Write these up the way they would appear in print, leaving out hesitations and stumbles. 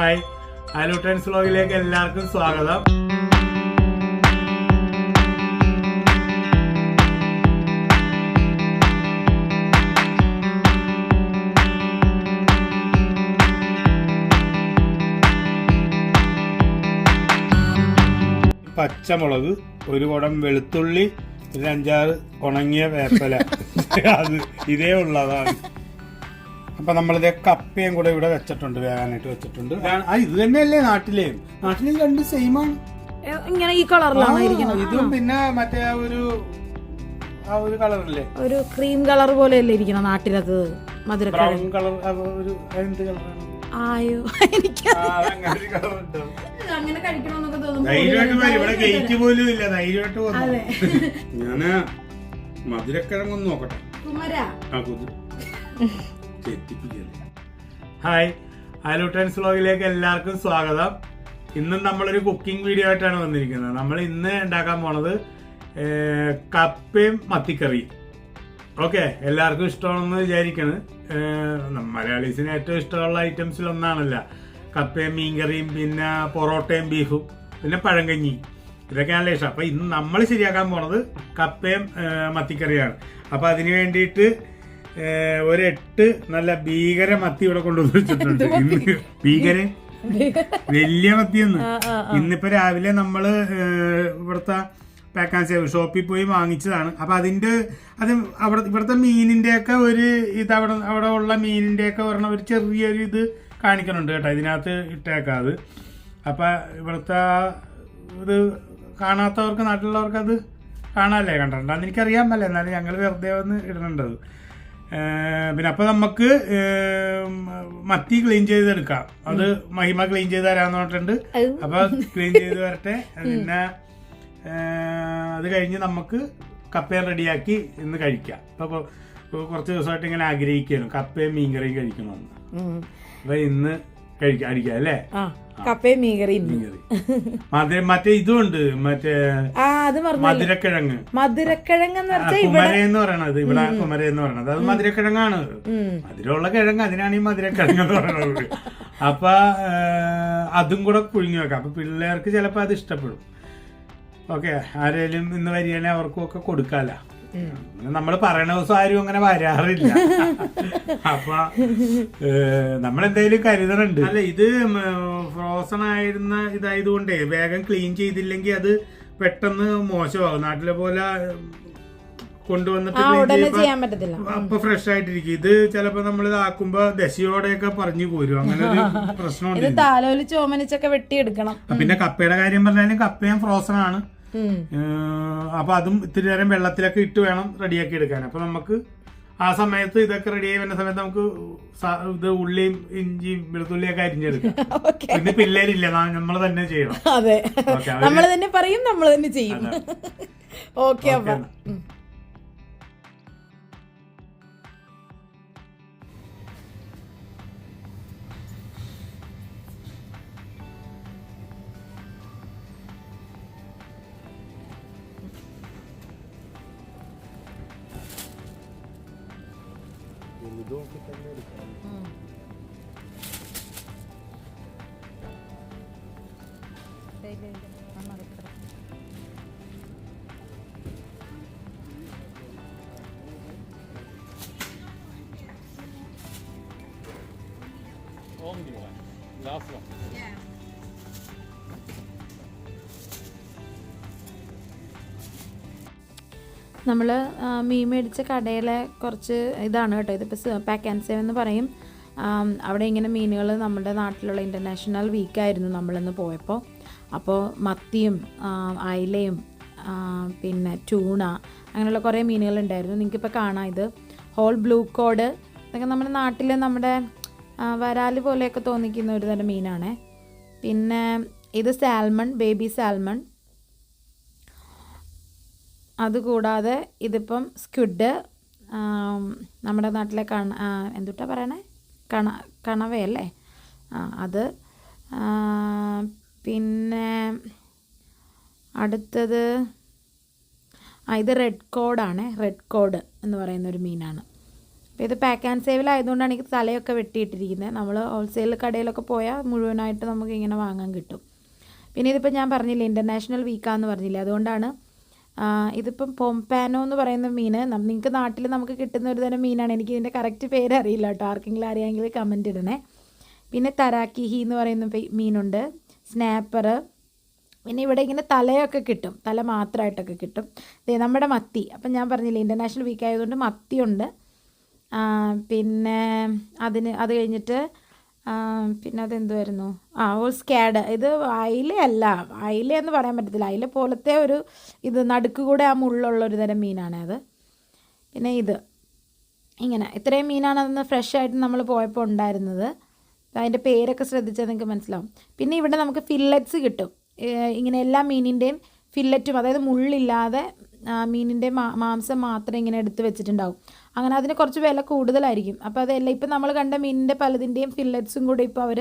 Hi ആലൂട്ടൻസ് വ്ലോഗിലേക്ക് എല്ലാവർക്കും സ്വാഗതം. പച്ചമുളക്, ഒരു കുടം വെളുത്തുള്ളി, ഒരു 5-6 ഉണങ്ങിയ വേപ്പല, അത് ഇതേ ഉള്ളതാണ്. അപ്പൊ നമ്മളിത് കപ്പയും കൂടെ ഇവിടെ വെച്ചിട്ടുണ്ട്, വേകാനായിട്ട് വെച്ചിട്ടുണ്ട്. ഇത് തന്നെയല്ലേ നാട്ടിലെ രണ്ട് സെയിം ആണ്. ഇങ്ങനെ ഈ കളറിലാണ് ഇതും പിന്നെ മറ്റേ ആ ഒരു കളറല്ലേ, ഒരു ക്രീം കളർ പോലെയല്ലേ ഇരിക്കണം നാട്ടിലത്. മധുര ബ്രൗൺ കളർ, ഒരു എന്ത് കളറാണ്? ആയോ എനിക്ക് അങ്ങനെ കഴിക്കണമെന്നൊക്കെ തോന്നുന്നു. ഇവിടെ ഗേറ്റ് പോലും ഇല്ല, ധൈര്യമായിട്ട് പോകുന്നു. ഞാന് മധുരക്കിഴങ്ങൊന്നും നോക്കട്ടെ. ഹായ് ആലൂട്ടൻസ് വ്ലോഗിലേക്ക് എല്ലാവർക്കും സ്വാഗതം. ഇന്നും നമ്മളൊരു കുക്കിംഗ് വീഡിയോ ആയിട്ടാണ് വന്നിരിക്കുന്നത്. നമ്മൾ ഇന്ന് ഉണ്ടാക്കാൻ പോണത് കപ്പയും മത്തിക്കറിയും. ഓക്കെ, എല്ലാവർക്കും ഇഷ്ടമാണെന്ന് വിചാരിക്കണ്. മലയാളീസിന് ഏറ്റവും ഇഷ്ടമുള്ള ഐറ്റംസിൽ ഒന്നാണല്ലോ കപ്പയും മീൻകറിയും, പിന്നെ പൊറോട്ടയും ബീഫും, പിന്നെ പഴങ്കഞ്ഞി, ഇതൊക്കെയാണല്ലോ ഇഷ്ടം. അപ്പൊ ഇന്ന് നമ്മൾ ശരിയാക്കാൻ പോണത് കപ്പയും മത്തിക്കറിയാണ്. അപ്പൊ അതിന് വേണ്ടിയിട്ട് ഒരു 8 നല്ല ഭീകര മത്തി ഇവിടെ കൊണ്ടുവന്ന് വെച്ചിട്ടുണ്ട്. ഭീകര വലിയ മത്തിയൊന്നും. ഇന്നിപ്പോ രാവിലെ നമ്മള് ഇവിടുത്തെ പാക്കാൻസി ഷോപ്പിൽ പോയി വാങ്ങിച്ചതാണ്. അപ്പൊ ഇവിടുത്തെ മീനിന്റെ ഒക്കെ ഒരു ഇത് അവിടെ ഉള്ള മീനിന്റെ ഒക്കെ പറഞ്ഞ ഒരു ചെറിയൊരു ഇത് കാണിക്കുന്നുണ്ട് കേട്ടോ, ഇതിനകത്ത് ഇട്ടേക്കാം അത്. അപ്പൊ ഇവിടുത്തെ ഇത് കാണാത്തവർക്ക്, നാട്ടിലുള്ളവർക്ക് അത് കാണാല്ലേ, കണ്ടിട്ടുണ്ടെന്ന് എനിക്കറിയാൻ പറ്റില്ല, എന്നാലും ഞങ്ങൾ വെറുതെ വന്ന് ഇടുന്നുണ്ടത്. പിന്നെ അപ്പൊ നമുക്ക് മത്തി ക്ലീൻ ചെയ്തെടുക്കാം. അത് മഹിമ ക്ലീൻ ചെയ്ത് തരാന്ന് പറഞ്ഞിട്ടുണ്ട്. അപ്പൊ ക്ലീൻ ചെയ്ത് വരട്ടെ. പിന്നെ അത് കഴിഞ്ഞ് നമുക്ക് കപ്പയും റെഡിയാക്കി ഇന്ന് കഴിക്കാം. അപ്പൊ കുറച്ച് ദിവസമായിട്ട് ഇങ്ങനെ ആഗ്രഹിക്കുന്നു കപ്പയും മീൻകറിയും കഴിക്കണമെന്ന്. അപ്പൊ ഇന്ന് അടിക്കാം അല്ലേ, കപ്പയും മീൻകറി. മറ്റേ ഇതുണ്ട്, മറ്റേ മധുരക്കിഴങ്ങ്. മധുരക്കിഴങ്ങെന്ന് പറയണത് ഇവിടെ കുമരയെന്ന് പറയണത് അത് മധുരക്കിഴങ്ങാണ്. മധുരമുള്ള കിഴങ്ങ്, അതിനാണ് ഈ മധുരക്കിഴങ്ങ് എന്ന് പറയുന്നത്. അപ്പൊ അതും കൂടെ പുഴുങ്ങി വെക്കാം. അപ്പൊ പിള്ളേർക്ക് ചിലപ്പോ അത് ഇഷ്ടപ്പെടും. ഓക്കെ, ആരെങ്കിലും ഇന്ന് വരികയാണെങ്കിൽ അവർക്കും ഒക്കെ കൊടുക്കാലോ. നമ്മള് പറയണ ദിവസം ആരും അങ്ങനെ വരാറില്ല. അപ്പൊ നമ്മളെന്തായാലും കരുതണുണ്ട്. അല്ല, ഇത് ഫ്രോസൺ ആയിരുന്ന ഇതായതുകൊണ്ടേ വേഗം ക്ലീൻ ചെയ്തില്ലെങ്കിൽ അത് പെട്ടെന്ന് മോശമാകും. നാട്ടിലെ പോലെ കൊണ്ടുവന്നിട്ട് അപ്പൊ ഫ്രഷ് ആയിട്ടിരിക്കും. ഇത് ചിലപ്പോ നമ്മൾ ഇതാക്കുമ്പോ ദശയോടെയൊക്കെ പറഞ്ഞു പോരും. അങ്ങനെ ഒരു പ്രശ്നമുണ്ട്. ചോമനിച്ചൊക്കെ വെട്ടിയെടുക്കണം. പിന്നെ കപ്പയുടെ കാര്യം പറഞ്ഞാലും കപ്പയും ഫ്രോസൺ ആണ്. അപ്പൊ അതും ഇത്തിരി നേരം വെള്ളത്തിലൊക്കെ ഇട്ട് വേണം റെഡിയാക്കി എടുക്കാൻ. അപ്പൊ നമുക്ക് ആ സമയത്ത് ഇതൊക്കെ റെഡിയായി വരുന്ന സമയത്ത് നമുക്ക് ഇത് ഉള്ളിയും ഇഞ്ചിയും വെളുത്തുള്ളിയൊക്കെ അരിഞ്ഞെടുക്കാം. പിന്നെ പിള്ളേരില്ല, നമ്മൾ തന്നെ ചെയ്യണം. അതെ, നമ്മൾ തന്നെ പറയും, നമ്മൾ തന്നെ ചെയ്യും. ഓക്കെ. അപ്പൊ നമ്മൾ മീൻ മേടിച്ച കടയിലെ കുറച്ച് ഇതാണ് കേട്ടോ. ഇതിപ്പോൾ പാക്ക് ആൻഡ് സേവ് എന്ന് പറയും. അവിടെ ഇങ്ങനെ മീനുകൾ, നമ്മുടെ നാട്ടിലുള്ള ഇൻ്റർനാഷണൽ വീക്കായിരുന്നു നമ്മളിന്ന് പോയപ്പോൾ. അപ്പോൾ മത്തിയും അയിലയും പിന്നെ ടൂണ, അങ്ങനെയുള്ള കുറേ മീനുകളുണ്ടായിരുന്നു. നിങ്ങൾക്കിപ്പോൾ കാണാം, ഇത് ഹോൾ ബ്ലൂ കോഡ്. ഇതൊക്കെ നമ്മുടെ നാട്ടിൽ നമ്മുടെ വരാല് പോലെയൊക്കെ തോന്നിക്കുന്ന ഒരു തരം മീനാണ്. പിന്നെ ഇത് സാൽമൺ, ബേബി സാൽമൺ. അതുകൂടാതെ ഇതിപ്പം സ്ക്വിഡ്, നമ്മുടെ നാട്ടിലെ എന്തുട്ടാ പറയണേ, കണവയല്ലേ, അത്. പിന്നെ അടുത്തത് ഇത് റെഡ് കോഡാണ്. റെഡ് കോഡ് എന്ന് പറയുന്നൊരു മീനാണ്. അപ്പോൾ ഇത് പാക്ക് ആൻഡ് സേവിലായതുകൊണ്ടാണ് എനിക്ക് തലയൊക്കെ വെട്ടിയിട്ടിരിക്കുന്നത്. നമ്മൾ ഹോൾസെയിൽ കടയിലൊക്കെ പോയാൽ മുഴുവനായിട്ട് നമുക്ക് ഇങ്ങനെ വാങ്ങാൻ കിട്ടും. പിന്നെ ഇതിപ്പോൾ ഞാൻ പറഞ്ഞില്ലേ ഇൻ്റർനാഷണൽ വീക്കാന്ന് പറഞ്ഞില്ലേ, അതുകൊണ്ടാണ് ഇതിപ്പം പൊംപാനോ എന്ന് പറയുന്ന മീൻ നിങ്ങൾക്ക് നാട്ടിൽ നമുക്ക് കിട്ടുന്ന ഒരു തരം മീനാണ്. എനിക്ക് ഇതിൻ്റെ കറക്റ്റ് പേര് അറിയില്ല കേട്ടോ, ആർക്കെങ്കിലും അറിയാമെങ്കിൽ കമൻറ്റ് ഇടണേ. പിന്നെ തരാക്കിഹി എന്ന് പറയുന്ന മീനുണ്ട്, സ്നാപ്പർ. പിന്നെ ഇവിടെ ഇങ്ങനെ തലയൊക്കെ കിട്ടും, തല മാത്രമായിട്ടൊക്കെ കിട്ടും. നമ്മുടെ മത്തി, അപ്പം ഞാൻ പറഞ്ഞില്ലേ ഇൻ്റർനാഷണൽ വീക്ക് ആയതുകൊണ്ട് മത്തിയുണ്ട്. പിന്നെ അത് കഴിഞ്ഞിട്ട് പിന്നെ അതെന്തുമായിരുന്നു, സ്കാഡ്. ഇത് അയിലയല്ല, അയില എന്ന് പറയാൻ പറ്റത്തില്ല, അയില പോലത്തെ ഒരു ഇത് നടുക്ക് കൂടെ ആ മുള്ളുള്ള ഒരു തരം മീനാണ് അത്. പിന്നെ ഇത് ഇങ്ങനെ ഇത്രയും മീനാണ് അതൊന്ന് ഫ്രഷ് ആയിട്ട് നമ്മൾ പോയപ്പോൾ ഉണ്ടായിരുന്നത്. അതിൻ്റെ പേരൊക്കെ ശ്രദ്ധിച്ചാൽ നിങ്ങൾക്ക് മനസ്സിലാവും. പിന്നെ ഇവിടെ നമുക്ക് ഫില്ലറ്റ്സ് കിട്ടും, ഇങ്ങനെ എല്ലാ മീനിൻ്റെയും ഫില്ലറ്റും, അതായത് മുള്ളില്ലാതെ മീനിൻ്റെ മാംസം മാത്രം ഇങ്ങനെ എടുത്ത് വെച്ചിട്ടുണ്ടാവും. അങ്ങനെ അതിന് കുറച്ച് വില കൂടുതലായിരിക്കും. അപ്പോൾ അതെല്ലാം ഇപ്പം നമ്മൾ കണ്ട മീനിൻ്റെ പലതിൻ്റെയും ഫില്ലറ്റ്സും കൂടെ ഇപ്പോൾ അവർ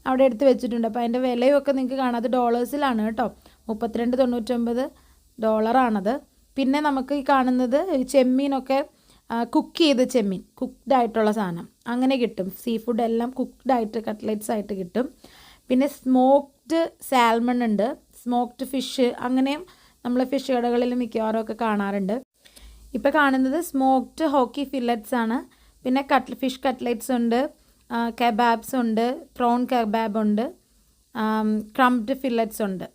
അവിടെ എടുത്ത് വെച്ചിട്ടുണ്ട്. അപ്പോൾ അതിൻ്റെ വിലയൊക്കെ നിങ്ങൾക്ക് കാണാം, അത് ഡോളേഴ്സിലാണ് കേട്ടോ, $32.99 പിന്നെ നമുക്ക് ഈ കാണുന്നത് ചെമ്മീനൊക്കെ കുക്ക് ചെയ്ത ചെമ്മീൻ, കുക്ക്ഡ് ആയിട്ടുള്ള സാധനം അങ്ങനെ കിട്ടും. സീ ഫുഡ് എല്ലാം കുക്ക്ഡ് ആയിട്ട് കട്ട്ലറ്റ്സ് ആയിട്ട് കിട്ടും. പിന്നെ സ്മോക്ക്ഡ് സാൽമൺ ഉണ്ട്, സ്മോക്ക്ഡ് ഫിഷ്, അങ്ങനെയും നമ്മൾ ഫിഷ് കടകളിൽ മിക്കവാറും ഒക്കെ കാണാറുണ്ട്. ഇപ്പോൾ കാണുന്നത് സ്മോക്ക്ഡ് ഹോക്കി ഫില്ലറ്റ്സ് ആണ്. പിന്നെ ഫിഷ് കട്ട്ലറ്റ്സ് ഉണ്ട്, കബാബ്സ് ഉണ്ട്, പ്രോൺ കബാബ് ഉണ്ട്, ക്രംബ്ഡ് ഫില്ലറ്റ്സ് ഉണ്ട്.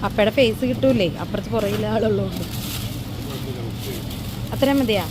അപ്പയുടെ ഫേസ് കിട്ടൂലേ, അപ്പുറത്ത് പുറകിലെ ആളുള്ളതുകൊണ്ട്. അത്രയും മതിയാ?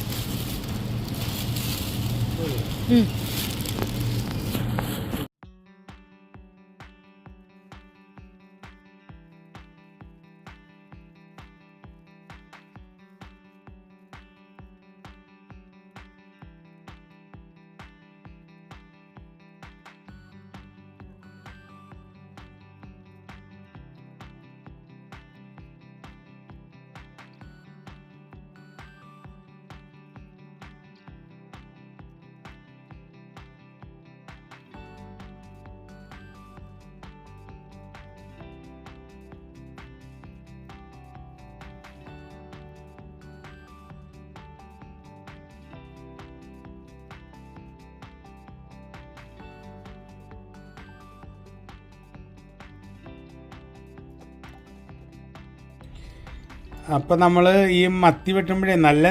അപ്പം നമ്മൾ ഈ മത്തി വെട്ടുമ്പോഴേ നല്ല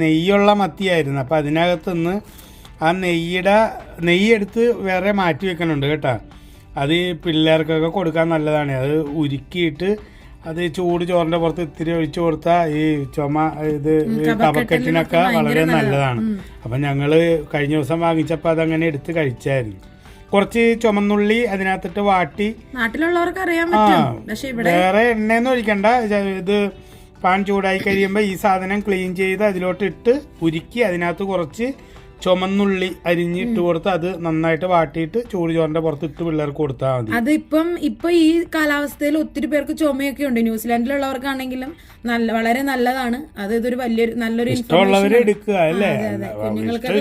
നെയ്യുള്ള മത്തിയായിരുന്നു. അപ്പം അതിനകത്തുനിന്ന് ആ നെയ്യെടുത്ത് വേറെ മാറ്റി വെക്കണുണ്ട് കേട്ടോ. അത് ഈ പിള്ളേർക്കൊക്കെ കൊടുക്കാൻ നല്ലതാണ്. അത് ഉരുക്കിയിട്ട് അത് ചൂട് ചോറിൻ്റെ പുറത്ത് ഇത്തിരി ഒഴിച്ചു കൊടുത്താൽ ഈ കഫക്കെട്ടിനൊക്കെ വളരെ നല്ലതാണ്. അപ്പം ഞങ്ങൾ കഴിഞ്ഞ ദിവസം വാങ്ങിച്ചപ്പോൾ അതങ്ങനെ എടുത്ത് കഴിച്ചായിരുന്നു. കുറച്ച് ചുമന്നുള്ളി അതിനകത്തിട്ട് വാട്ടി, നാട്ടിലുള്ളവർക്ക് അറിയാൻ പറ്റും, വേറെ എണ്ണയൊന്നും ഒഴിക്കണ്ട. ഇത് പാൻ ചൂടായി കഴിയുമ്പോൾ ഈ സാധനം ക്ലീൻ ചെയ്ത് അതിലോട്ട് ഇട്ട് ഉരുക്കി അതിനകത്ത് കുറച്ച് ചുമന്നുള്ളി അരിഞ്ഞിട്ട് കൊടുത്ത് അത് നന്നായിട്ട് വാട്ടിയിട്ട് ചൂട് ചോറിന്റെ പുറത്തിട്ട് പിള്ളേർക്ക് കൊടുത്താൽ മതി. അത് ഇപ്പൊ ഈ കാലാവസ്ഥയിൽ ഒത്തിരി പേർക്ക് ചുമയൊക്കെ ഉണ്ട്. ന്യൂസിലാൻഡിലുള്ളവർക്കാണെങ്കിലും വളരെ നല്ലതാണ്. അത് ഇതൊരു നല്ലൊരു ഇഷ്ടമുള്ളവര് എടുക്കുക അല്ലേ,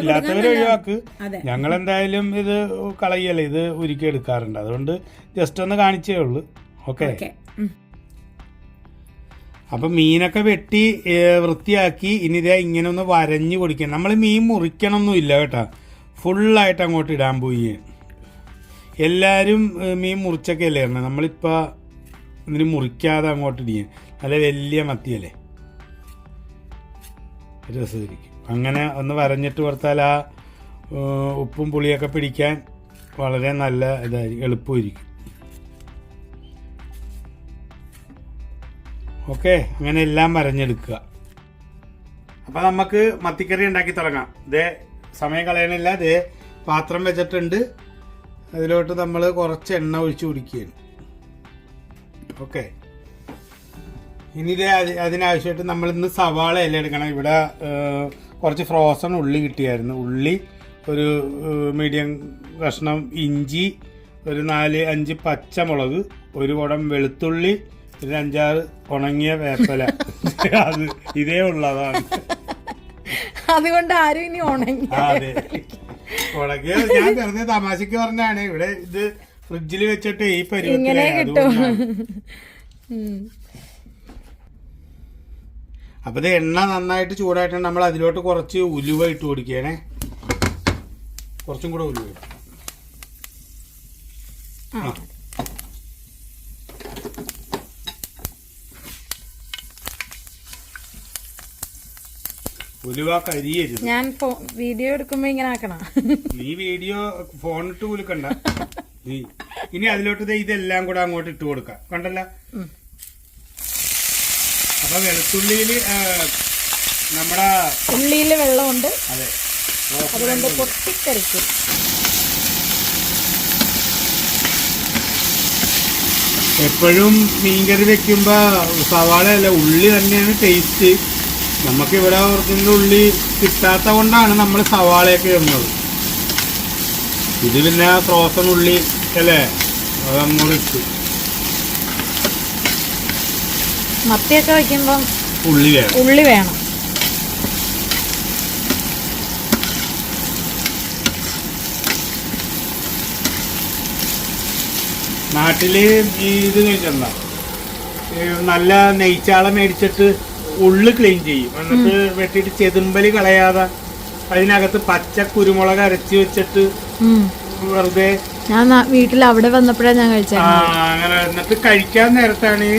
ഇല്ലാത്തവര് ഒഴിവാക്ക്. ഞങ്ങൾ എന്തായാലും ഇത് കളയല്ലേ, ഇത് ഉരുക്കി എടുക്കാറുണ്ട്. അതുകൊണ്ട് ജസ്റ്റ് ഒന്ന് കാണിച്ചേ ഉള്ളൂ. ഓക്കെ. അപ്പം മീനൊക്കെ വെട്ടി വൃത്തിയാക്കി ഇനി ഇതേ ഇങ്ങനെ ഒന്ന് വരഞ്ഞ് കൊടുക്കുക. നമ്മൾ മീൻ മുറിക്കണമൊന്നുമില്ല കേട്ടോ, ഫുള്ളായിട്ട് അങ്ങോട്ട് ഇടാൻ പോയി. എല്ലാവരും മീൻ മുറിച്ചൊക്കെ അല്ലേ ഇടണം, നമ്മളിപ്പോൾ ഇതിന് മുറിക്കാതെ അങ്ങോട്ട് ഇടിയാൻ. നല്ല വലിയ മത്തിയല്ലേ, രസമായിരിക്കും. അങ്ങനെ ഒന്ന് വരഞ്ഞിട്ട് കൊടുത്താൽ ആ ഉപ്പും പുളിയൊക്കെ പിടിക്കാൻ വളരെ നല്ല ഇതായിരിക്കും, എളുപ്പമായിരിക്കും. ഓക്കെ, അങ്ങനെ എല്ലാം വരഞ്ഞെടുക്കുക. അപ്പം നമുക്ക് മത്തിക്കറി ഉണ്ടാക്കി തുടങ്ങാം. ഇതേ സമയം കളയണില്ല, ഇതേ പാത്രം വെച്ചിട്ടുണ്ട്, അതിലോട്ട് നമ്മൾ കുറച്ച് എണ്ണ ഒഴിച്ച് കുടിക്കുകയാണ്. ഓക്കെ, ഇനി ഇതേ അതിനാവശ്യമായിട്ട് നമ്മൾ ഇന്ന് സവാള ഇല എടുക്കണം. ഇവിടെ കുറച്ച് ഫ്രോസൺ ഉള്ളി കിട്ടിയായിരുന്നു. ഉള്ളി ഒരു മീഡിയം കഷ്ണം ഇഞ്ചി, ഒരു 4-5 പച്ചമുളക്, ഒരു കുടം വെളുത്തുള്ളി, ഒരു 5-6 ഉണങ്ങിയ വേപ്പല. അത് ഇതേ ഉള്ളതാണ്. അതുകൊണ്ട് ആരും ഇനി ഉണങ്ങി. അതെ, ഉണങ്ങിയ ഞാൻ വെറുതെ തമാശക്ക് പറഞ്ഞാണ്. ഇവിടെ ഇത് ഫ്രിഡ്ജിൽ വെച്ചിട്ട് ഈ പരിപാടി. അപ്പൊ ഇത് എണ്ണ നന്നായിട്ട് ചൂടായിട്ടുണ്ട്. നമ്മൾ അതിലോട്ട് കുറച്ച് ഉലുവ ഇട്ട് കൊടുക്കുകയാണേ. കുറച്ചും കൂടെ ഉലുവ. ഉലുവ കരിയരുത്. ഞാൻ വീഡിയോ എടുക്കുമ്പോ ഇങ്ങനെ ആക്കണം. നീ വീഡിയോ ഫോണിട്ട് കുലുക്കണ്ട. ഇനി അതിലോട്ട് ഇതെല്ലാം കൂടെ അങ്ങോട്ട് ഇട്ട് കൊടുക്കാം. കണ്ടല്ല. അപ്പൊ വെളുത്തുള്ളിയില് നമ്മുടെ ഉള്ളിയില് വെള്ളമുണ്ട്. അതെ, അതുകൊണ്ട് പൊട്ടിത്തെറിക്കും. എപ്പോഴും മീൻകറി വെക്കുമ്പോ സവാള അല്ല, ഉള്ളി തന്നെയാണ് ടേസ്റ്റ്. നമുക്കിവിടെ ഒറിജിനൽ ഉള്ളി കിട്ടാത്ത കൊണ്ടാണ് നമ്മൾ സവാളയൊക്കെ ഇടുന്നത്. ഇത് പിന്നെ ഫ്രോസൺ ഉള്ളി അല്ലേ, അത് നമ്മളിട്ട്. മത്തിയൊക്കെ വെക്കുമ്പം ഉള്ളി വേണം. നാട്ടില് ഇത് കഴിച്ചിട്ടുണ്ടോ? നല്ല നെയ്ച്ചാള മേടിച്ചിട്ട് ഉള്ളു ക്ലീൻ ചെയ്യും. എന്നിട്ട് വെട്ടിയിട്ട് ചെതുമ്പലി കളയാതെ അതിനകത്ത് പച്ച കുരുമുളക് അരച്ച് വെച്ചിട്ട് വെറുതെ. ഞാൻ വീട്ടിൽ അവിടെ വന്നപ്പോഴാണ് ഞാൻ കഴിച്ചത്. അങ്ങനെ എന്നിട്ട് കഴിക്കാൻ നേരത്താണ്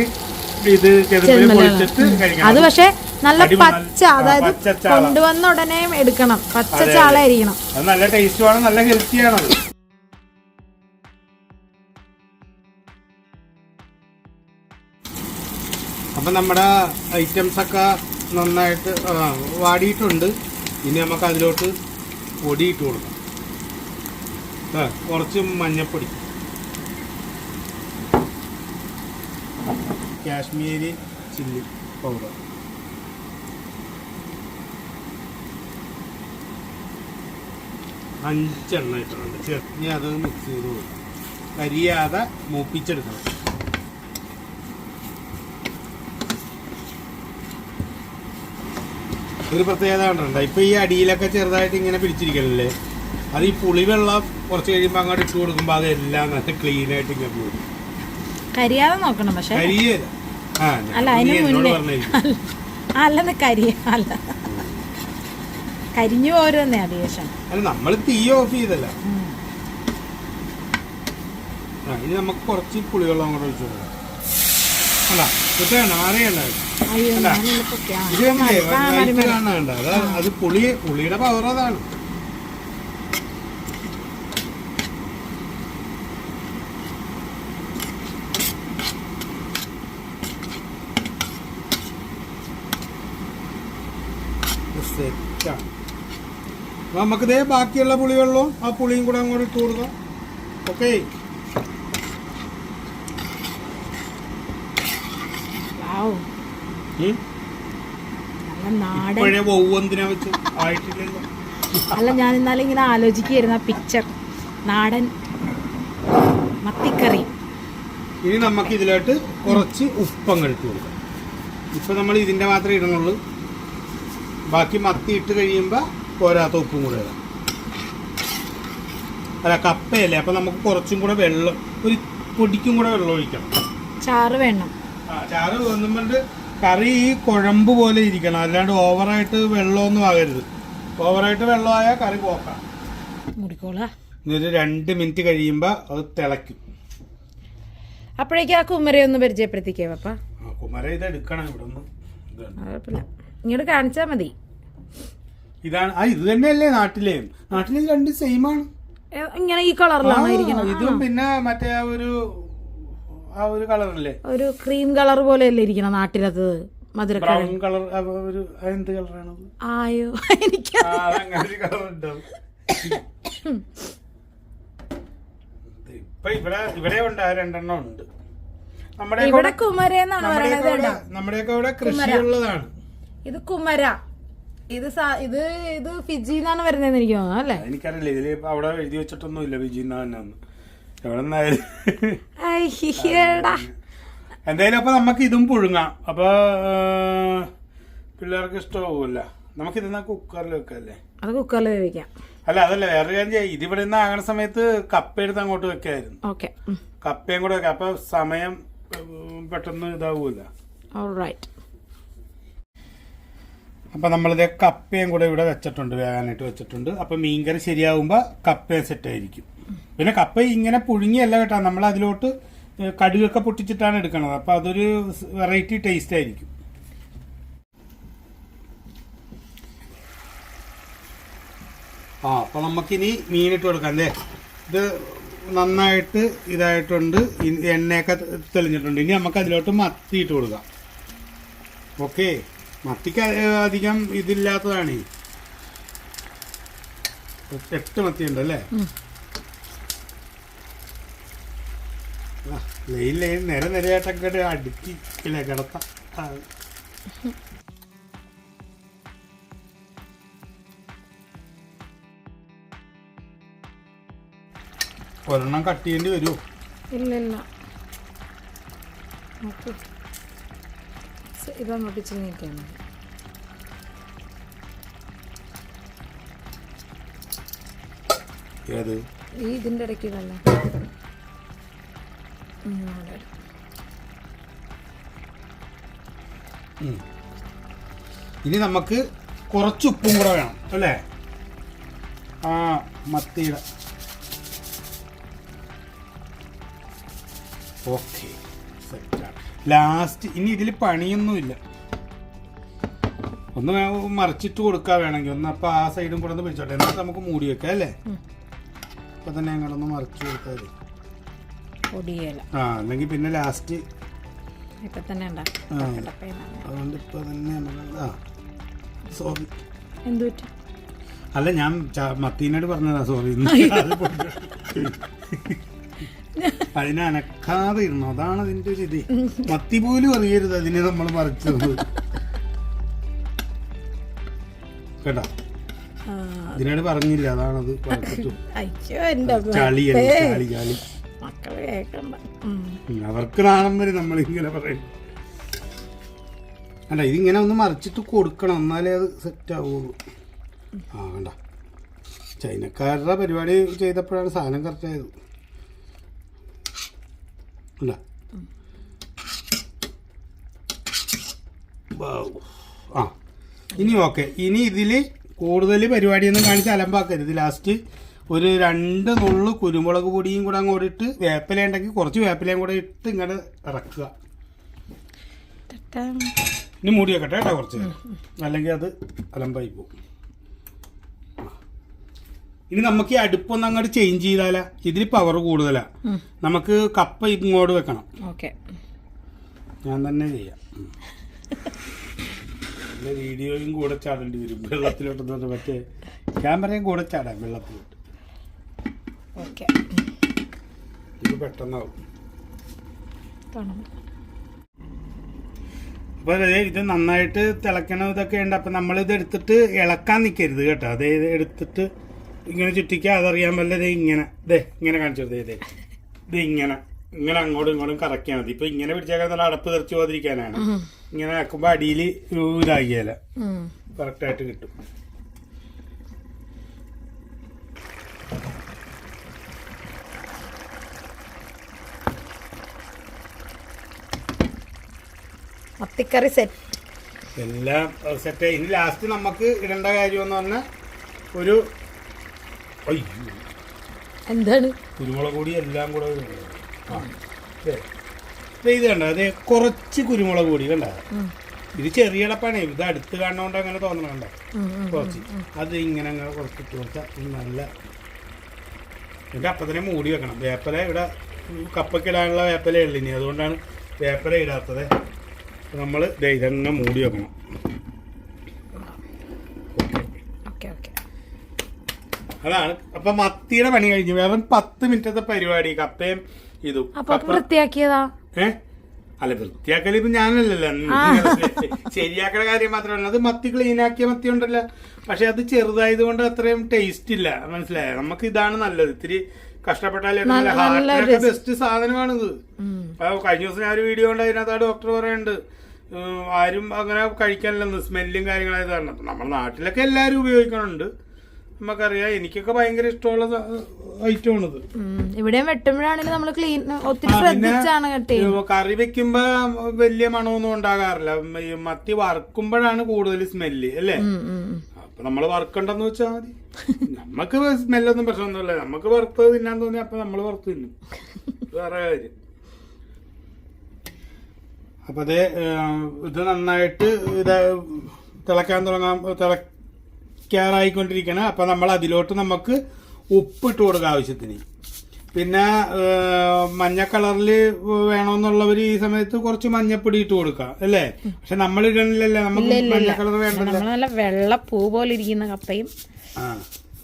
ഇത് ചെതുമ്പലി പൊളിച്ചിട്ട് കഴിക്കണം. അത് പക്ഷെ നല്ല പച്ച, അതായത് കൊണ്ടുവന്ന ഉടനെ എടുക്കണം. പച്ച ചാളായിരിക്കണം. അത് നല്ല ടേസ്റ്റുമാണ്, നല്ല ഹെൽത്തിയാണത്. അപ്പം നമ്മുടെ ഐറ്റംസ് ഒക്കെ നന്നായിട്ട് വാടിയിട്ടുണ്ട്. ഇനി നമുക്ക് അതിലോട്ട് പൊടിയിട്ട് കൊടുക്കാം. കുറച്ച് മഞ്ഞപ്പൊടി, കാശ്മീരി ചില്ലി പൗഡർ, അഞ്ചെണ്ണം ഇട്ടിട്ടുണ്ട്. ഇനി അത് മിക്സ് ചെയ്ത് കൊടുക്കാം. കരിയാതെ മൂപ്പിച്ചെടുക്കണം. ഒരു പ്രത്യേകത കണ്ടിട്ടുണ്ട്. ഇപ്പൊ ഈ അടിയിലൊക്കെ ചെറുതായിട്ട് ഇങ്ങനെ പിടിച്ചിരിക്കണല്ലേ, അത് ഈ പുളിവെള്ളം കുറച്ച് കഴിയുമ്പോൾ അങ്ങോട്ട് ഇട്ട് കൊടുക്കുമ്പോൾ അതെല്ലാം നല്ല ക്ലീൻ ആയിട്ട് ഇങ്ങനെ പോകും. കരിയാതെ നോക്കണം. പക്ഷെ കരിയല്ല, അല്ലെന്ന് കരിഞ്ഞു പോരുന്നേ അധികം. അല്ല, നമ്മൾ തീ ഓഫ് ചെയ്തല്ല. ഇനി നമുക്ക് കുറച്ച് പുളിവെള്ളം അങ്ങോട്ട് ഒഴിച്ചു കൊടുക്കാം. അല്ല ഇതാണ് അറിയണ്ട. ഇത് കാണണ്ട, അത് പുളിയുടെ പവർ അതാണ്. സെറ്റാണ്. നമുക്കിതേ ബാക്കിയുള്ള പുളിവെള്ളവും ആ പുളിയും കൂടെ അങ്ങോട്ട് ഇട്ട് കൊടുക്കാം. ഓക്കെ. അല്ല, ഞാൻ ഇന്നാലും ഇങ്ങനെ ആലോചിക്കുകയായിരുന്നു ആ പിക്ചർ. നാടൻ മത്തിക്കറി. ഇനി നമുക്ക് ഇതിലോട്ട് കുറച്ച് ഉപ്പങ്ങ് ഇട്ട് കൊടുക്കാം. ഇപ്പൊ നമ്മൾ ഇതിന്റെ മാത്രമേ ഇടുന്നുള്ളൂ. ബാക്കി മത്തി ഇട്ട് കഴിയുമ്പോ പോരാത്ത ഉപ്പും കൂടെ ഇടാം. അല്ല, കപ്പയല്ലേ, അപ്പൊ നമുക്ക് കുറച്ചും കൂടെ വെള്ളം, ഒരു പൊടിക്കും കൂടെ വെള്ളം ഒഴിക്കണം. ചാറ് വേണം. ചാറ് തോന്നുമ്പോണ്ട് കറി ഈ കുഴമ്പ് പോലെ ഇരിക്കണം. അല്ലാണ്ട് ഓവറായിട്ട് വെള്ളമൊന്നും ആകരുത്. ഓവറായിട്ട് വെള്ളമായാൽ കറി പോക്കാം. ഇതൊരു 2 മിനിറ്റ് കഴിയുമ്പോ അത് തിളയ്ക്കും. അപ്പോഴേക്കും ആ കുമരയെ ഒന്ന് പരിചയപ്പെടുത്തിക്കേ പപ്പ. കുമര ഇത് എടുക്കണം. ഇവിടെ ഒന്ന് ഇങ്ങോട്ട് കാണിച്ചാ മതി. ഇതാണ്. ഇത് തന്നെയല്ലേ നാട്ടിലെ രണ്ട് സെയിം ആണ്. ഇങ്ങനെ ഈ കളറിലാണ് ഇരിക്കുന്നത്. ഇതും പിന്നെ മറ്റേ ആ ഒരു കളറല്ലേ, ഒരു ക്രീം കളർ പോലെ അല്ലേ ഇരിക്കണം നാട്ടിലത്. Brown colour. ഒരു എന്ത് കളറാണ്? ആയോ, എനിക്ക് ഇപ്പൊ ഇവിടെ ഉണ്ട്, 2 എണ്ണം ഉണ്ട്. ഇവിടെ കുമര എന്നാണ് പറയുന്നത്. നമ്മുടെയൊക്കെ ഇവിടെ കൃഷിയുള്ളതാണ്. ഇത് കുമര. ഇത് ഫിജിന്നാണ് വരുന്നതെന്ന് എനിക്ക് തോന്നുന്നു അല്ലേ? എനിക്കറിയില്ല, ഇതില് അവിടെ എഴുതി വെച്ചിട്ടൊന്നും ഇല്ല ഫിജിന്ന് തന്നെ. എവിടെ നിന്നായാലും എന്തായാലും അപ്പൊ നമുക്ക് ഇതും പുഴുങ്ങാം. അപ്പൊ പിള്ളേർക്ക് ഇഷ്ടമാവുമല്ല. നമുക്ക് ഇതെന്നാ കുക്കറിൽ വെക്കല്ലേ? അത് കുക്കറിൽ വേവിക്കാം. അല്ല അതല്ല, വേറെ കാര്യം ചെയ്യാം. ഇതിവിടെ നിന്ന് ആകണ സമയത്ത് കപ്പ എടുത്ത് അങ്ങോട്ട് വെക്കായിരുന്നു. ഓക്കെ, കപ്പയും കൂടെ വെക്കാം. അപ്പൊ സമയം പെട്ടെന്ന് ഇതാവൂല. അപ്പൊ നമ്മളിത് കപ്പയും കൂടെ ഇവിടെ വെച്ചിട്ടുണ്ട്, വേകാനായിട്ട് വെച്ചിട്ടുണ്ട്. അപ്പൊ മീൻകറി ശരിയാവുമ്പോ കപ്പയും സെറ്റ് ആയിരിക്കും. പിന്നെ കപ്പ ഇങ്ങനെ പുഴുങ്ങിയല്ല കേട്ടോ, നമ്മൾ അതിലോട്ട് കടുകൊക്കെ പൊട്ടിച്ചിട്ടാണ് എടുക്കണത്. അപ്പൊ അതൊരു വെറൈറ്റി ടേസ്റ്റ് ആയിരിക്കും. അപ്പൊ നമുക്കിനി മീനിട്ട് കൊടുക്കാം അല്ലേ? ഇത് നന്നായിട്ട് ഇതായിട്ടുണ്ട്, എണ്ണയൊക്കെ തെളിഞ്ഞിട്ടുണ്ട്. ഇനി നമുക്ക് അതിലോട്ട് മത്തി ഇട്ട് കൊടുക്കാം. ഓക്കെ, മത്തിക്ക് അധികം ഇതില്ലാത്തതാണ്. 8 മത്തി ഉണ്ട് അല്ലേ? ലൈൻ നിരയായിട്ടൊക്കെ അടുക്കി ഇല്ലേ കിടത്താം. ഒരെണ്ണം കട്ട് ചെയ്യേണ്ടി വരുമോ? ഇല്ല, ഇതങ്ങോട്ട് ഇച്ചിരി നീട്ടിയാണ്. ഏത് ഇതിന്റെ ഇടയ്ക്ക് ഇതല്ല. ഇനി നമുക്ക് കുറച്ച് ഉപ്പും കൂടെ വേണം അല്ലേ? മത്തിയുടെ ഓക്കെ, ലാസ്റ്റ്. ഇനി ഇതിൽ പണിയൊന്നുമില്ല, ഒന്ന് മറിച്ചിട്ട് കൊടുക്കാൻ വേണമെങ്കിൽ ഒന്ന്. അപ്പൊ ആ സൈഡും കൂടെ ഒന്ന് പിടിച്ചോട്ടെ, എന്നിട്ട് നമുക്ക് മൂടി വെക്കാം അല്ലേ? അപ്പൊ തന്നെ ഞങ്ങളൊന്ന് മറിച്ച് കൊടുത്താൽ അല്ലെങ്കിൽ പിന്നെ ലാസ്റ്റ് അതുകൊണ്ട് ഇപ്പൊ തന്നെ സോറി. അല്ല, ഞാൻ മത്തീനോട് പറഞ്ഞതാ സോറി. അതിനനക്കാതെ ഇരുന്നു, അതാണ് അതിന്റെ ഒരു ഇത്. മത്തി പോലും അറിയരുത് അതിനെ നമ്മൾ മറിച്ചത് കേട്ടോ. ഇതിനോട് പറഞ്ഞില്ല, അതാണത്. ചളി ചളി ചളി അവർക്ക് നാണം വരെ നമ്മളിങ്ങനെ പറയും. അല്ല, ഇതിങ്ങനെ ഒന്ന് മറിച്ചിട്ട് കൊടുക്കണം, എന്നാലേ അത് സെറ്റ് ആവുള്ളൂ. വേണ്ട, ചൈനക്കാരുടെ പരിപാടി ചെയ്തപ്പോഴാണ് സാധനം കറക്റ്റ് ആയത്. അല്ല, ഇനി ഓക്കെ. ഇനി ഇതിൽ കൂടുതൽ പരിപാടിയൊന്നും കാണിച്ച് അലമ്പാക്കരുത്. ലാസ്റ്റ് ഒരു 2 നുള്ളു കുരുമുളക് പൊടിയും കൂടെ അങ്ങോട്ട് ഇട്ട്, വേപ്പില ഉണ്ടെങ്കിൽ കുറച്ച് വേപ്പിലയും കൂടെ ഇട്ട് ഇങ്ങോട്ട് ഇറക്കുക. ഇനി മൂടി വെക്കട്ടെ കേട്ടോ കുറച്ച്, അല്ലെങ്കിൽ അത് അലമ്പായി പോകും. ഇനി നമുക്ക് ഈ അടുപ്പൊന്ന് അങ്ങോട്ട് ചേഞ്ച് ചെയ്താലാ? ഇതിൽ പവർ കൂടുതലാ. നമുക്ക് കപ്പ ഇങ്ങോട്ട് വെക്കണം. ഞാൻ തന്നെ ചെയ്യാം. വീഡിയോയും കൂടെ ചാടേണ്ടി വരും വെള്ളത്തിലോട്ട്. മറ്റേ ക്യാമറയും കൂടെ ചാടാം വെള്ളത്തിലോട്ട്. ഇത് പെട്ടെന്നാവും. അപ്പൊ ഇത് നന്നായിട്ട് തിളക്കണം. ഇതൊക്കെ ഉണ്ട്. അപ്പൊ നമ്മളിത് എടുത്തിട്ട് ഇളക്കാൻ നിൽക്കരുത് കേട്ടോ. അതായത് എടുത്തിട്ട് ഇങ്ങനെ ചുറ്റിക്കുക. അതറിയാൻ വല്ലത് ഇങ്ങനെ കാണിച്ചത്. ഇത് ഇങ്ങനെ അങ്ങോട്ടും ഇങ്ങോട്ടും കറക്കിയാൽ മതി. ഇപ്പൊ ഇങ്ങനെ പിടിച്ചേക്കാൻ നല്ല അടപ്പ് തെറിച്ചു പോകാതിരിക്കാനാണ്. ഇങ്ങനെ ആക്കുമ്പോ അടിയിൽ ഇതാകിയല്ല, കറക്റ്റായിട്ട് കിട്ടും. മത്തിക്കറി സെറ്റ്, എല്ലാം സെറ്റ്. ഇനി ലാസ്റ്റ് നമുക്ക് ഇടേണ്ട കാര്യം എന്ന് പറഞ്ഞാൽ എന്താണ് കുരുമുളക് പൊടി എല്ലാം കൂടെ. ഇത് കണ്ട, അതെ, കുറച്ച് കുരുമുളക് പൊടി കണ്ട. ഇത് ചെറിയ അടപ്പാണേ, ഇത് അടുത്ത് കാണുന്നോണ്ട് അങ്ങനെ തോന്നണണ്ട. കുറച്ച് അത് ഇങ്ങനെ കുറച്ചിട്ട് കൊടുത്താൽ നല്ല. എന്നിട്ട് അപ്പം തന്നെ മൂടി വെക്കണം. വേപ്പില ഇവിടെ കപ്പക്കിടാനുള്ള വേപ്പില ഉള്ളിനി, അതുകൊണ്ടാണ് വേപ്പില ഇടാത്തത്. നമ്മൾ ഇതന്നെ മൂടി വെക്കണം. അതാണ്. അപ്പൊ മത്തിയുടെ പണി കഴിഞ്ഞു. വെറും 10 മിനിറ്റത്തെ പരിപാടി. കപ്പയും ഇതും വൃത്തിയാക്കിയതാ. അല്ല വൃത്തിയാക്കല് ഇപ്പൊ ഞാനല്ലല്ലോ ശരിയാക്കണ കാര്യം മാത്രമല്ല. അത് മത്തി ക്ലീൻ ആക്കിയ മത്തി ഉണ്ടല്ലോ, പക്ഷെ അത് ചെറുതായത് കൊണ്ട് അത്രയും ടേസ്റ്റ് ഇല്ല. മനസ്സിലായോ? നമുക്ക് ഇതാണ് നല്ലത്. ഇത്തിരി കഷ്ടപ്പെട്ടാലേ ഹാർട്ടിനൊക്കെ ബെസ്റ്റ് സാധനമാണിത്. കഴിഞ്ഞ ദിവസം ഞാൻ ഒരു വീഡിയോ ഉണ്ട്, അതിനകത്ത് ആ ഡോക്ടർ പറയുന്നുണ്ട് ആരും അങ്ങനെ കഴിക്കാനില്ലെന്ന്, സ്മെല്ലും കാര്യങ്ങളായത് കാരണം. നമ്മുടെ നാട്ടിലൊക്കെ എല്ലാവരും ഉപയോഗിക്കണുണ്ട്, നമുക്കറിയാം. എനിക്കൊക്കെ ഭയങ്കര ഇഷ്ടമുള്ള ഐറ്റമാണിത്. ഇവിടെ വെട്ടുമ്പോഴാണെങ്കിൽ നമ്മൾ ക്ലീൻ ഒത്തിരി ശ്രദ്ധിച്ചാണ് കറി വെക്കുമ്പോ വലിയ മണമൊന്നും ഉണ്ടാകാറില്ല. മത്തി വറുക്കുമ്പോഴാണ് കൂടുതൽ സ്മെല്ല് അല്ലേ? അപ്പൊ നമ്മള് വറുക്കണ്ടെന്ന് വെച്ചാൽ മതി. നമ്മക്ക് സ്മെല്ലൊന്നും പ്രശ്നമൊന്നുമില്ല. നമുക്ക് വറുത്തത് തിന്നാൻ തോന്നി അപ്പൊ നമ്മള് വറുത്ത് തിന്നും, വേറെ കാര്യം. അപ്പൊ അതേ ഇത് നന്നായിട്ട് ഇത് തിളക്കാൻ തിളക്കാറായിക്കൊണ്ടിരിക്കണം. അപ്പൊ നമ്മൾ അതിലോട്ട് നമുക്ക് ഉപ്പിട്ട് കൊടുക്കാം ആവശ്യത്തിന്. പിന്നെ മഞ്ഞ കളറിൽ വേണമെന്നുള്ളവർ ഈ സമയത്ത് കുറച്ച് മഞ്ഞപ്പൊടി ഇട്ട് കൊടുക്കാം അല്ലേ? പക്ഷെ നമ്മൾ ഇടണില്ലല്ലേ, നമുക്ക് മഞ്ഞ കളർ വേണ്ടല്ലോ. നല്ല വെള്ളപ്പൂ പോലെ ഇരിക്കുന്ന കപ്പയും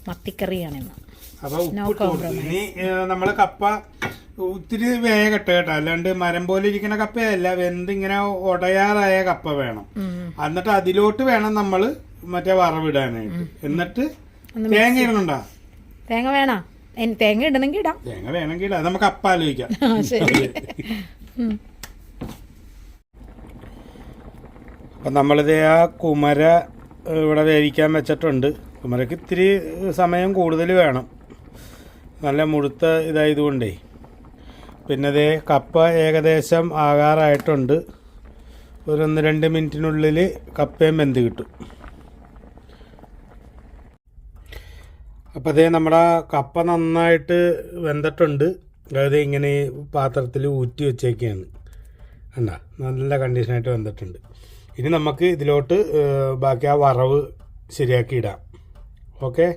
മത്തിക്കറിയാണ്. അപ്പൊ ഉപ്പിട്ട് കൊടുക്കും. ഇനി നമ്മള് കപ്പ ഒത്തിരി വേഗട്ടെ കേട്ടോ, അല്ലാണ്ട് മരം പോലെ ഇരിക്കുന്ന കപ്പയല്ല, വെന്ത് ഇങ്ങനെ ഉടയാറായ കപ്പ വേണം. എന്നിട്ട് അതിലോട്ട് വേണം നമ്മള് മറ്റേ വറവിടാനായിട്ട്. എന്നിട്ട് തേങ്ങ ഇടണുണ്ടോ? തേങ്ങ വേണോ? തേങ്ങ ഇടണമെങ്കിൽ ഇടാം. തേങ്ങ വേണമെങ്കിൽ ഇടാം, നമുക്ക് അപ്പം ആലോചിക്കാം. അപ്പം നമ്മളിത് ആ കുമര ഇവിടെ വേവിക്കാൻ വെച്ചിട്ടുണ്ട്. കുമരക്ക് ഇത്തിരി സമയം കൂടുതൽ വേണം, നല്ല മുഴുത്ത ഇതായതുകൊണ്ടേ. പിന്നെ ഇതേ കപ്പ ഏകദേശം ആകാറായിട്ടുണ്ട്. ഒരു 1-2 മിനിറ്റിനുള്ളിൽ കപ്പയും വെന്ത് കിട്ടും. അപ്പോൾ അതേ നമ്മുടെ കപ്പ നന്നായിട്ട് വെന്തിട്ടുണ്ട്. അതായത് ഇങ്ങനെ പാത്രത്തിൽ ഊറ്റി വെച്ചേക്കാണ്, കണ്ട നല്ല കണ്ടീഷനായിട്ട് വെന്തിട്ടുണ്ട്. ഇനി നമുക്ക് ഇതിലോട്ട് ബാക്കി ആ വറവ് ശരിയാക്കി ഇടാം. ഓക്കെ,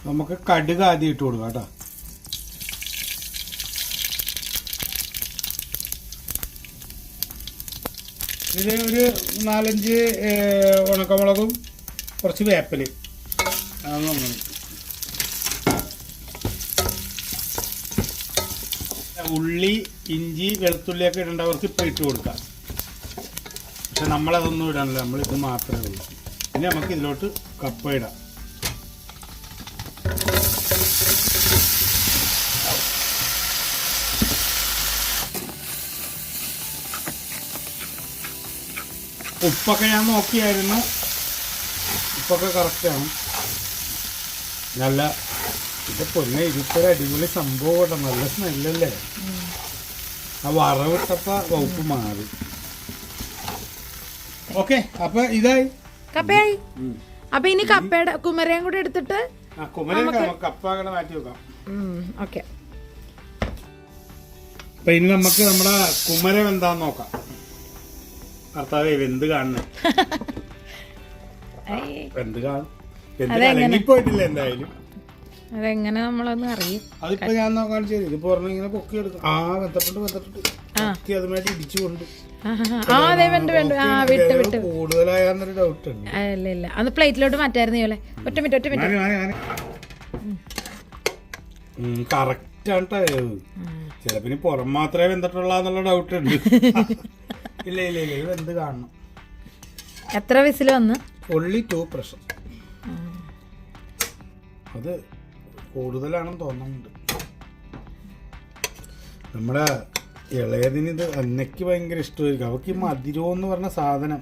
നമുക്ക് കടുക് ആദ്യം ഇട്ട് കൊടുക്കാം കേട്ടോ. ഇതിൽ ഒരു 4-5 ഉണക്കമുളകും കുറച്ച് വേപ്പില, ഉള്ളി, ഇഞ്ചി, വെളുത്തുള്ളിയൊക്കെ ഇടേണ്ടവർക്ക് ഇപ്പം ഇട്ട് കൊടുക്കാം. പക്ഷെ നമ്മളതൊന്നും ഇടാനില്ല, നമ്മളിത് മാത്രമേ ഉള്ളൂ. ഇനി നമുക്ക് ഇതിലോട്ട് കപ്പ ഇടാം. ഉപ്പൊക്കെ ഞാൻ നോക്കിയായിരുന്നു, ഉപ്പൊക്കെ കറക്റ്റാണ്. നല്ല ഇത് പൊന്നെ ഇതിപ്പൊരു അടിപൊളി സംഭവം കേട്ടോ, നല്ല സ്മെല്ലല്ലേ. ആ വറവിട്ടപ്പോൾ വകുപ്പ് മാറി. ഓക്കെ, അപ്പൊ ഇതായി കപ്പയായി. അപ്പൊ ഇനി കപ്പയുടെ കുമരയും കൂടെ എടുത്തിട്ട് കപ്പ അങ്ങനെ മാറ്റി വെക്കാം. ഓക്കെ, അപ്പൊ ഇനി നമുക്ക് നമ്മുടെ കുമര എന്താന്ന് നോക്കാം. കർത്താവേ, വെന്ത് കാണണേ, വെന്ത് കാണും. കലങ്ങിപ്പോയിട്ടില്ല എന്തായാലും. അതെങ്ങനെ നമ്മളൊന്ന് അറിയും. അതിപ്പോ ഞാൻ നോക്കാൻ ചെയ്തു. ഇതിപ്പോ പറഞ്ഞ ഇങ്ങനെ പൊക്കി എടുക്കും. അതുമായിട്ട് ഇടിച്ചുകൊണ്ട് കൂടുതലായെന്നൊരു ഡൗട്ട് ഉണ്ട്. ഇല്ല, അന്ന് പ്ലേറ്റിലോട്ട് മാറ്റായിരുന്നു. ഒറ്റ മിനിറ്റ് കറക്റ്റ് ആണ്. ചിലപ്പോ ഇനി പുറം മാത്രമേ വെന്തിട്ടുള്ള ഡൗട്ട് ഉണ്ട്. ഇല്ല വെന്ത് കാണണം. എത്ര വിസിൽ വന്ന്? only 2 pressure. അത് കൂടുതലാണെന്ന് തോന്നുന്നുണ്ട്. നമ്മുടെ ഇളയതിന് ഇത് അന്നയ്ക്ക് ഭയങ്കര ഇഷ്ടമായിരിക്കും. അവർക്ക് ഈ മധുരം എന്ന് പറഞ്ഞ സാധനം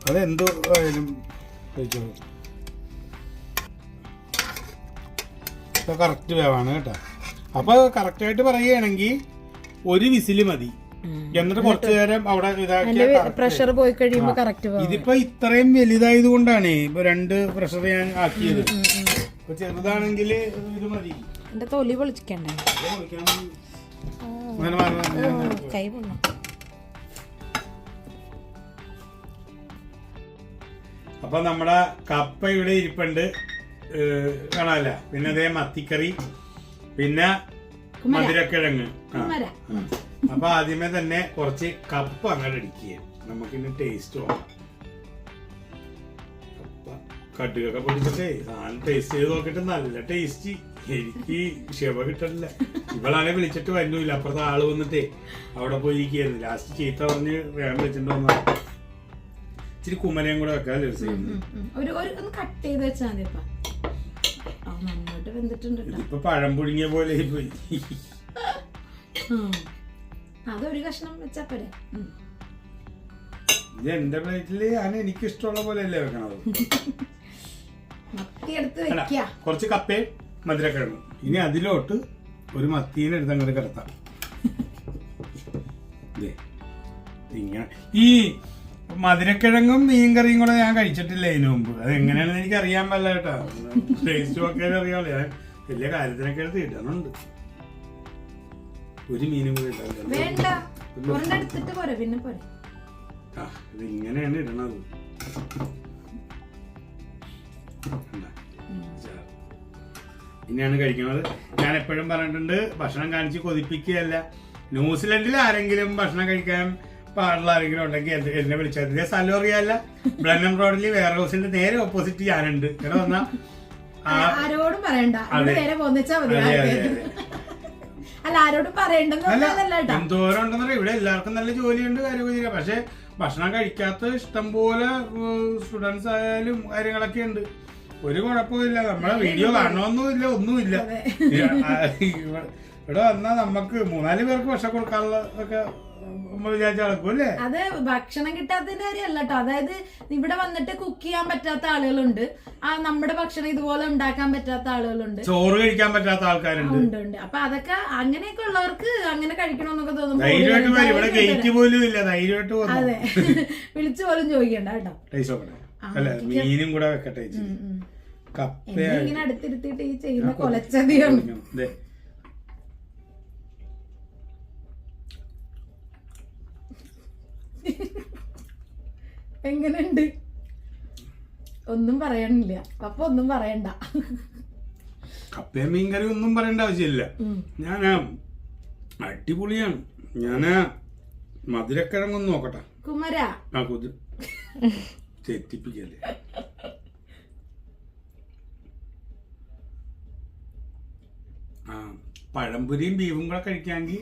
അതെന്തോ ആയാലും കഴിച്ചോളൂ. കറക്റ്റ് വേവാണ് കേട്ടോ. അപ്പൊ കറക്റ്റായിട്ട് പറയുകയാണെങ്കിൽ 1 വിസില് മതി. എന്നിട്ട് കുറച്ചു നേരം അവിടെ പ്രഷർ പോയി കഴിയുമ്പോ കറക്റ്റ്. ഇതിപ്പോ ഇത്രയും വലുതായത് കൊണ്ടാണ് ഇപ്പൊ 2 പ്രഷർ ഞാൻ ആക്കിയത്. ഇപ്പൊ ചെറുതാണെങ്കിൽ ഇത് മതി. എന്റെ തൊലി പൊളിക്കണ്ടേ? കൈ പൊള്ളും. അപ്പൊ നമ്മുടെ കപ്പ ഇവിടെ ഇരിപ്പുണ്ട്, കാണാല്ല. പിന്നെ അതേ മത്തിക്കറി, പിന്നെ മധുരക്കിഴങ്ങ്. അപ്പൊ ആദ്യമേ തന്നെ കുറച്ച് കപ്പ അങ്ങോട്ട് അടിക്കുക. നമുക്കിന്ന് ടേസ്റ്റ് നോക്കാം. കടുകൊക്കെ പൊടിച്ചിട്ടേ സാധനം ടേസ്റ്റ് ചെയ്ത് നോക്കിട്ട് നല്ല ടേസ്റ്റ്. എനിക്ക് ക്ഷമ കിട്ടണില്ല. ഇവളാണെ വിളിച്ചിട്ട് വരുന്നില്ല. അപ്പുറത്തെ ആള് വന്നിട്ടേ അവിടെ പോയിരിക്കുന്നു. ലാസ്റ്റ് ചീത്ത പറഞ്ഞ് വേഗം വിളിച്ചിട്ട് വന്ന ഇച്ചിരി കുമരയും കൂടെ വെക്കാൻ കട്ട് ചെയ്ത് വെച്ചാൽ ഇപ്പൊ പഴം പുഴുങ്ങിയ പോലെ പോയി. അതൊരു കഷ്ണം വെച്ചാ പോരെ. ഇത് എന്റെ പ്ലേറ്റില് ഞാൻ എനിക്ക് ഇഷ്ടമുള്ള പോലെ അല്ലേ വെക്കണത്. കുറച്ച് കപ്പയും മധുരക്കിഴങ്ങും. ഇനി അതിലോട്ട് ഒരു മത്തീനെ എടുത്ത് അങ്ങോട്ട് കിടത്താം. ഇങ്ങനെ ഈ മധുരക്കിഴങ്ങും മീൻകറിയും കൂടെ ഞാൻ കഴിച്ചിട്ടില്ല ഇതിനു മുമ്പ്. അത് എങ്ങനെയാണെന്ന് എനിക്ക് അറിയാൻ പറ്റില്ല കേട്ടോ. ടേസ്റ്റ് നോക്കിയാലും അറിയാമല്ലോ. ഞാൻ വലിയ കാര്യത്തിനൊക്കെ എടുത്ത് ഇടണുണ്ട്. ഒരു മീനും കൂടി ആ ഇത് ഇങ്ങനെയാണ് ഇടണത്. ഇനിയാണ് കഴിക്കുന്നത്. ഞാൻ എപ്പോഴും പറഞ്ഞിട്ടുണ്ട്, ഭക്ഷണം കാണിച്ച് കൊതിപ്പിക്കുകയല്ല. ന്യൂസിലൻഡിൽ ആരെങ്കിലും ഭക്ഷണം കഴിക്കാൻ പാടുള്ള ആരെങ്കിലും ഉണ്ടെങ്കിൽ എന്നെ വിളിച്ചാൽ ഇതേ സ്ഥലം അറിയാല്ല. ബ്ലനം റോഡിൽ വെയർ ഹൗസിന്റെ നേരെ ഓപ്പോസിറ്റ് ഞാനുണ്ട്. ഇവിടെ വന്നാ ആരോടും പറയണ്ട, എന്തോരം ഉണ്ടെന്നറിയാം. ഇവിടെ എല്ലാവർക്കും നല്ല ജോലിയുണ്ട്, കാര്യമില്ല. പക്ഷെ ഭക്ഷണം കഴിക്കാത്ത ഇഷ്ടംപോലെ സ്റ്റുഡൻസ് ആയാലും കാര്യങ്ങളൊക്കെ ഉണ്ട്. ഒരു കുഴപ്പമില്ല. നമ്മളെ വീഡിയോ കാണണമെന്നുമില്ല, ഒന്നുമില്ല. ഇവിടെ വന്നാ നമുക്ക് 3-4 പേർക്ക് ഭക്ഷണം കൊടുക്കാനുള്ള ഒക്കെ അത് ഭക്ഷണം കിട്ടാത്തതിന്റെ കാര്യമല്ല കേട്ടോ. അതായത് ഇവിടെ വന്നിട്ട് കുക്ക് ചെയ്യാൻ പറ്റാത്ത ആളുകളുണ്ട്, നമ്മുടെ ഭക്ഷണം ഇതുപോലെ ഉണ്ടാക്കാൻ പറ്റാത്ത ആളുകളുണ്ട്, ചോറ് കഴിക്കാൻ പറ്റാത്ത ആൾക്കാരുണ്ട്. ഉണ്ട്. അപ്പൊ അതൊക്കെ അങ്ങനെയൊക്കെ ഉള്ളവർക്ക് അങ്ങനെ കഴിക്കണമെന്നൊക്കെ തോന്നുന്നു. അതെ, വിളിച്ചു പോലും ചോദിക്കണ്ട കേട്ടോ. മീനും കൂടെ വെക്കട്ടെ. ഇങ്ങനെ അടുത്തിരുത്തിട്ട് ഈ ചെയ്യുന്ന കൊലച്ചതിയാണ്. എങ്ങനെയുണ്ട്? ഒന്നും പറയാനില്ല. അപ്പൊ ഒന്നും പറയണ്ട. കപ്പയും മീൻകറി ഒന്നും പറയേണ്ട ആവശ്യമില്ല. ഞാന് അടിപൊളിയാണ്. ഞാന് മധുരക്കിഴങ്ങൊന്നും നോക്കട്ടെ. കുമര തെറ്റിപ്പിക്കല്ലേ. പഴംപൊരിയും ബീഫും കൂടെ കഴിക്കാമെങ്കിൽ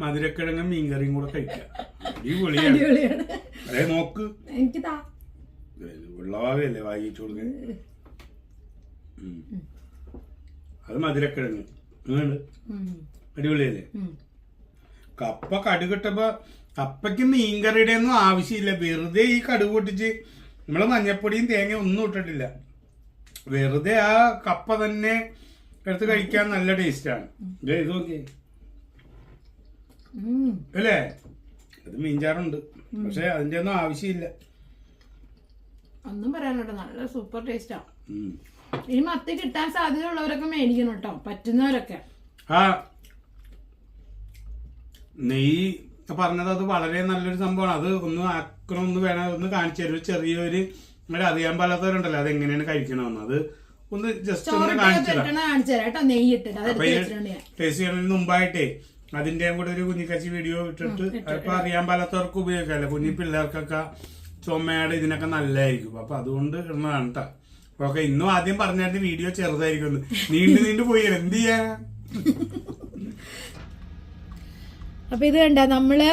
മധുരക്കിഴങ്ങും മീൻകറിയും കൂടെ കഴിക്കാം. അടിപൊളിയാണ്. അതെ നോക്ക്, വെള്ളവാവല്ലേ വായിച്ചു കൊടുക്കാൻ. അത് മധുരക്കിഴങ്ങ് അടിപൊളിയല്ലേ. കപ്പ കടുകിട്ടപ്പോ കപ്പയ്ക്ക് മീൻകറിയുടെ ഒന്നും ആവശ്യമില്ല. വെറുതെ ഈ കടുക് പൊട്ടിച്ച് നമ്മള് മഞ്ഞപ്പൊടിയും തേങ്ങ ഒന്നും ഇട്ടിട്ടില്ല. വെറുതെ ആ കപ്പ തന്നെ എടുത്ത് കഴിക്കാൻ നല്ല ടേസ്റ്റാണ്. ഇത് നോക്കിയേ അല്ലേ. അത് മീൻചാറുണ്ട്, പക്ഷെ അതിന്റെ ഒന്നും ആവശ്യമില്ല. ഒന്നും പറയാനോ, നല്ല സൂപ്പർ ടേസ്റ്റാ. ഈ മത്തി കിട്ടാൻ സാധ്യതയുള്ളവരൊക്കെ മേടിക്കണം കേട്ടോ, പറ്റുന്നവരൊക്കെ. ആ നെയ്യ് പറഞ്ഞത് അത് വളരെ നല്ലൊരു സംഭവമാണ്. അത് ഒന്ന് ആക്കണമെന്ന് വേണം, ഒന്ന് കാണിച്ചു തരും. ചെറിയൊരു അറിയാൻ പാലാത്തവരുണ്ടല്ലോ അതെങ്ങനെയാണ് കഴിക്കണമെന്ന്. അത് ഒന്ന് ജസ്റ്റ് ഒന്ന് കാണിച്ചു തരാം. ടേസ്റ്റ് ചെയ്യുന്നതിന് മുമ്പായിട്ടേ അതിന്റെ കൂടെ ഒരു കുഞ്ഞിക്കച്ചി വീഡിയോ ഇട്ടിട്ട് ഇപ്പൊ അറിയാൻ പാലാത്തവർക്ക് ഉപയോഗിക്കാമല്ലോ. കുഞ്ഞി പിള്ളേർക്കൊക്കെ ചുമയുടെ ഇതിനൊക്കെ നല്ലതായിരിക്കും. അപ്പൊ അതുകൊണ്ട് ഇടുന്നതാണ് കേട്ടോ. ഓക്കെ, ഇന്നും ആദ്യം പറഞ്ഞാൽ വീഡിയോ ചെറുതായിരിക്കും, നീണ്ടു പോയി. എന്ത് ചെയ്യാ? അപ്പൊ ഇത് കണ്ട, നമ്മള്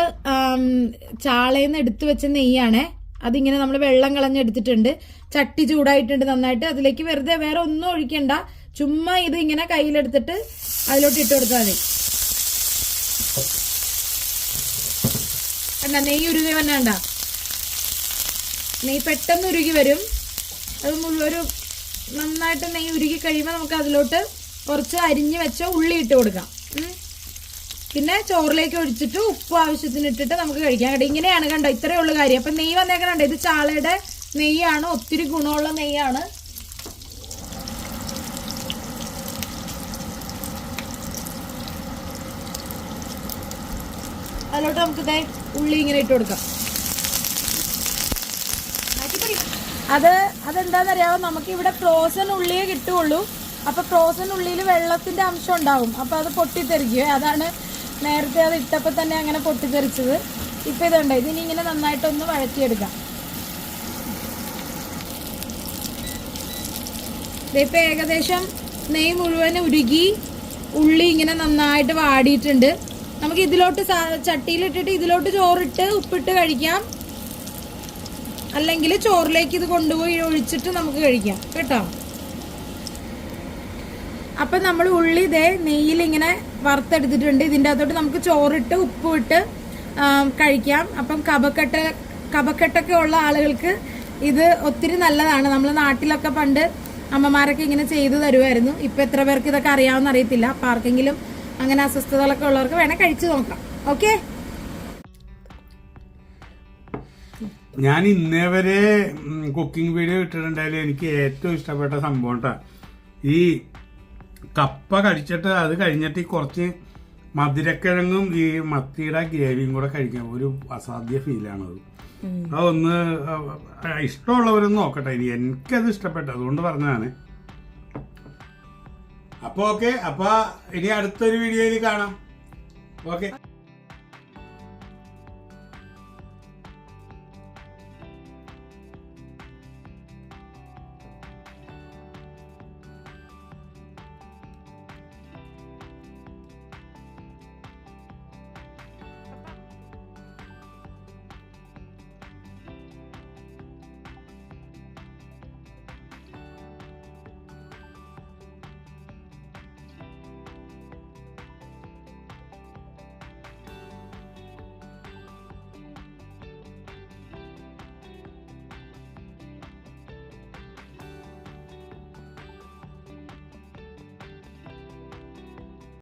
ചാളയിന്ന് എടുത്തു വെച്ച നെയ്യാണേ. അതിങ്ങനെ നമ്മൾ വെള്ളം കളഞ്ഞെടുത്തിട്ടുണ്ട്. ചട്ടി ചൂടായിട്ടുണ്ട് നന്നായിട്ട്. അതിലേക്ക് വെറുതെ വേറെ ഒന്നും ഒഴിക്കണ്ട, ചുമ്മാ ഇത് ഇങ്ങനെ കയ്യിലെടുത്തിട്ട് അതിലോട്ട് ഇട്ട് കൊടുത്താൽ മതി. കണ്ട, നെയ്യ് ഉരുകി വന്നണ്ട. നെയ്യ് പെട്ടെന്ന് ഉരുകി വരും. അത് ഒരു നന്നായിട്ട് നെയ്യ് ഉരുകി കഴിയുമ്പോൾ നമുക്ക് അതിലോട്ട് കുറച്ച് അരിഞ്ഞ് വെച്ച ഉള്ളി ഇട്ട് കൊടുക്കാം. പിന്നെ ചോറിലേക്ക് ഒഴിച്ചിട്ട് ഉപ്പ് ആവശ്യത്തിന് ഇട്ടിട്ട് നമുക്ക് കഴിക്കാം കേട്ടോ. ഇങ്ങനെയാണ് കണ്ടോ, ഇത്രയേ ഉള്ളൂ കാര്യം. അപ്പം നെയ്യ് വന്നേക്കണുണ്ട്. ഇത് ചാളയുടെ നെയ്യാണ്, ഒത്തിരി ഗുണമുള്ള നെയ്യാണ്. അതിലോട്ട് നമുക്ക് ഇതേ ഉള്ളി ഇങ്ങനെ ഇട്ട് കൊടുക്കാം. അതെന്താണെന്നറിയാമോ, നമുക്കിവിടെ ഫ്രോസൺ ഉള്ളിയേ കിട്ടുള്ളൂ. അപ്പൊ ഫ്രോസൺ ഉള്ളിയിൽ വെള്ളത്തിന്റെ അംശം ഉണ്ടാവും. അപ്പൊ അത് പൊട്ടിത്തെറിക്കുക. അതാണ് നേരത്തെ അത് ഇട്ടപ്പോൾ തന്നെ അങ്ങനെ പൊട്ടിത്തെറിച്ചത്. ഇപ്പൊ ഇതുണ്ട്, ഇതിനി ഇങ്ങനെ നന്നായിട്ടൊന്ന് വഴറ്റിയെടുക്കാം. ഇതിപ്പോൾ ഏകദേശം നെയ്യ് മുഴുവൻ ഉരുകി ഉള്ളി ഇങ്ങനെ നന്നായിട്ട് വാടിയിട്ടുണ്ട്. നമുക്ക് ഇതിലോട്ട് ചട്ടിയിലിട്ടിട്ട് ഇതിലോട്ട് ചോറിട്ട് ഉപ്പിട്ട് കഴിക്കാം, അല്ലെങ്കിൽ ചോറിലേക്ക് ഇത് കൊണ്ടുപോയി ഒഴിച്ചിട്ട് നമുക്ക് കഴിക്കാം കേട്ടോ. അപ്പം നമ്മൾ ഉള്ളി ഇതേ നെയ്യിൽ ഇങ്ങനെ വറുത്തെടുത്തിട്ടുണ്ട്. ഇതിൻ്റെ അകത്തോട്ട് നമുക്ക് ചോറിട്ട് ഉപ്പിട്ട് കഴിക്കാം. അപ്പം കഫക്കെട്ടൊക്കെ ഉള്ള ആളുകൾക്ക് ഇത് ഒത്തിരി നല്ലതാണ്. നമ്മൾ നാട്ടിലൊക്കെ പണ്ട് അമ്മമാരൊക്കെ ഇങ്ങനെ ചെയ്തു തരുമായിരുന്നു. ഇപ്പം എത്ര പേർക്ക് ഇതൊക്കെ അറിയാമെന്ന് അറിയത്തില്ല. അപ്പം ആർക്കെങ്കിലും അങ്ങനെ അസ്വസ്ഥതകളൊക്കെ ഉള്ളവർക്ക് വേണേൽ കഴിച്ചു നോക്കാം. ഓക്കെ, ഞാൻ ഇന്നേ വരെ കുക്കിംഗ് വീഡിയോ ഇട്ടിട്ടുണ്ടായാലും എനിക്ക് ഏറ്റവും ഇഷ്ടപ്പെട്ട സംഭവം കേട്ടോ ഈ കപ്പ കഴിച്ചിട്ട് അത് കഴിഞ്ഞിട്ട് ഈ കുറച്ച് മധുരക്കിഴങ്ങും ഈ മത്തിയുടെ ഗ്രേവിയും കൂടെ കഴിക്കാൻ ഒരു അസാധ്യ ഫീലാണത്. അതൊന്ന് ഇഷ്ടമുള്ളവരൊന്നും നോക്കട്ടെ. ഇനി എനിക്കത് ഇഷ്ടപ്പെട്ടു, അതുകൊണ്ട് പറഞ്ഞതാണ്. അപ്പൊ ഓക്കെ, അപ്പൊ ഇനി അടുത്തൊരു വീഡിയോയിൽ കാണാം. ഓക്കെ.